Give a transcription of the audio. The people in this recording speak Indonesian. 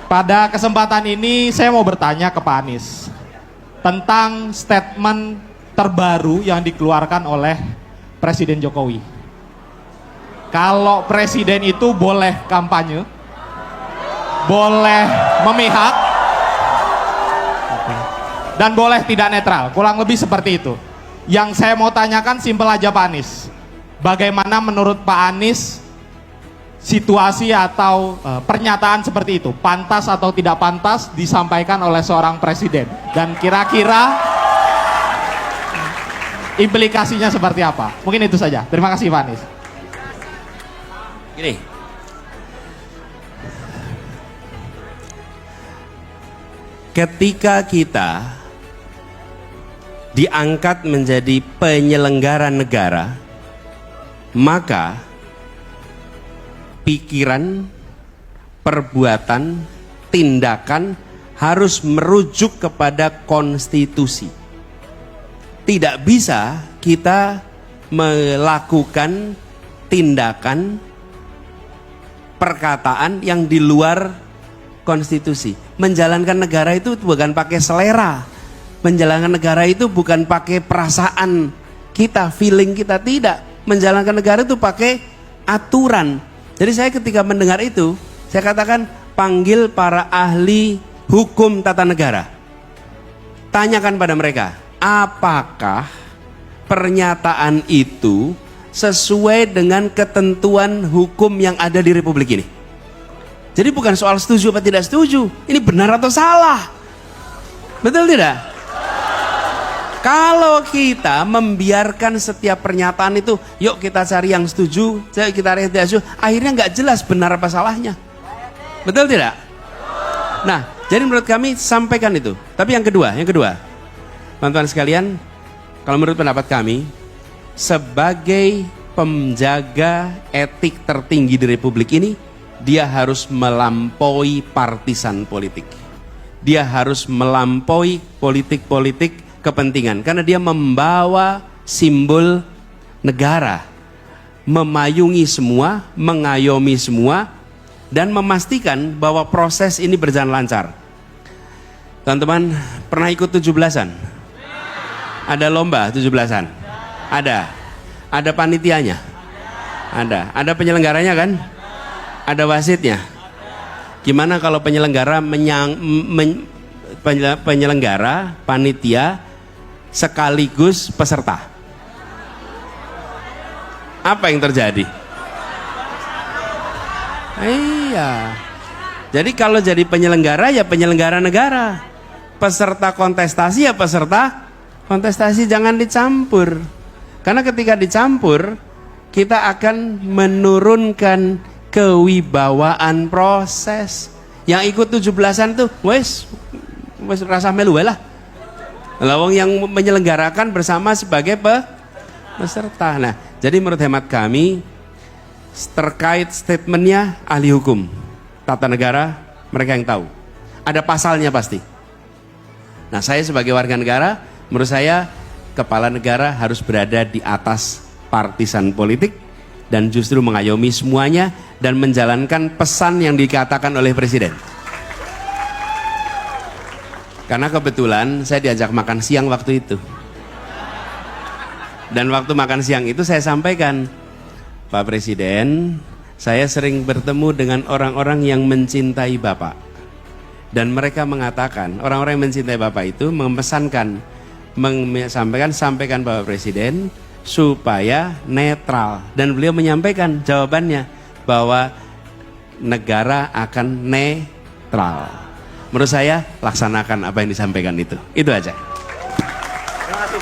Pada kesempatan ini saya mau bertanya ke Pak Anies tentang statement terbaru yang dikeluarkan oleh Presiden Jokowi. Kalau presiden itu boleh kampanye, boleh memihak, dan boleh tidak netral, kurang lebih seperti itu. Yang saya mau tanyakan simpel aja Pak Anies, bagaimana menurut Pak Anies situasi atau pernyataan seperti itu, pantas atau tidak pantas disampaikan oleh seorang presiden, dan kira-kira implikasinya seperti apa? Mungkin itu saja. Terima kasih Pak Anies. Gini, ketika kita diangkat menjadi penyelenggara negara, maka pikiran, perbuatan, tindakan harus merujuk kepada konstitusi. Tidak bisa kita melakukan tindakan, perkataan yang di luar konstitusi. Menjalankan negara itu bukan pakai selera. Menjalankan negara itu bukan pakai perasaan kita, feeling kita, tidak. Menjalankan negara itu pakai aturan. Jadi saya ketika mendengar itu, saya katakan panggil para ahli hukum tata negara. Tanyakan pada mereka, apakah pernyataan itu sesuai dengan ketentuan hukum yang ada di Republik ini? Jadi bukan soal setuju atau tidak setuju, ini benar atau salah. Betul tidak? Kalau kita membiarkan setiap pernyataan itu, yuk kita cari yang setuju, yuk kita cari yang tidak setuju, akhirnya nggak jelas benar apa salahnya. Betul tidak? Nah, jadi menurut kami sampaikan itu. Tapi yang kedua, teman-teman sekalian, kalau menurut pendapat kami, sebagai penjaga etik tertinggi di Republik ini, dia harus melampaui partisan politik. Dia harus melampaui politik-politik kepentingan, karena dia membawa simbol negara, memayungi semua, mengayomi semua, dan memastikan bahwa proses ini berjalan lancar. Teman-teman pernah ikut 17-an? Ada lomba 17-an? Ada panitianya? Ada penyelenggaranya kan? Ada wasitnya? Gimana kalau penyelenggara penyelenggara, panitia sekaligus peserta? Apa yang terjadi? Iya. Jadi kalau jadi penyelenggara ya penyelenggara negara, peserta kontestasi ya peserta kontestasi, jangan dicampur. Karena ketika dicampur, kita akan menurunkan kewibawaan proses. Yang ikut 17-an tuh wes rasa melu lah. Lawang yang menyelenggarakan bersama sebagai peserta. Nah, jadi menurut hemat kami terkait statementnya ahli hukum tata negara, mereka yang tahu. Ada pasalnya pasti. Nah, saya sebagai warga negara, menurut saya kepala negara harus berada di atas partisan politik dan justru mengayomi semuanya dan menjalankan pesan yang dikatakan oleh presiden. Karena kebetulan saya diajak makan siang waktu itu. Dan waktu makan siang itu saya sampaikan, Pak Presiden, saya sering bertemu dengan orang-orang yang mencintai Bapak. Dan mereka mengatakan, orang-orang yang mencintai Bapak itu memesankan, sampaikan Bapak Presiden supaya netral. Dan beliau menyampaikan jawabannya bahwa negara akan netral. Menurut saya laksanakan apa yang disampaikan itu. Itu aja. Terima kasih.